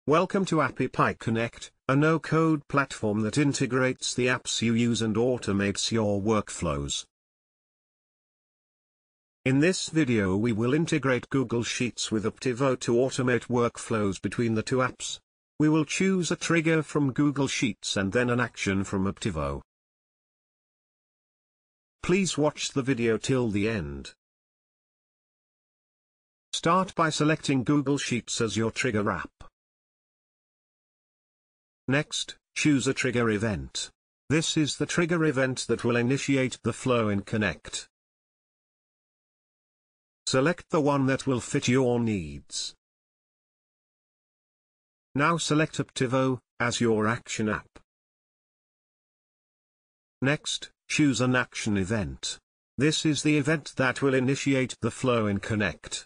Welcome to apptivo Connect, a no-code platform that integrates the apps you use and automates your workflows. In this video we will integrate Google Sheets with apptivo to automate workflows between the two apps. We will choose a trigger from Google Sheets and then an action from apptivo. Please watch the video till the end. Start by selecting Google Sheets as your trigger app. Next, choose a trigger event. This is the trigger event that will initiate the flow in Connect. Select the one that will fit your needs. Now select apptivo as your action app. Next, choose an action event. This is the event that will initiate the flow in Connect.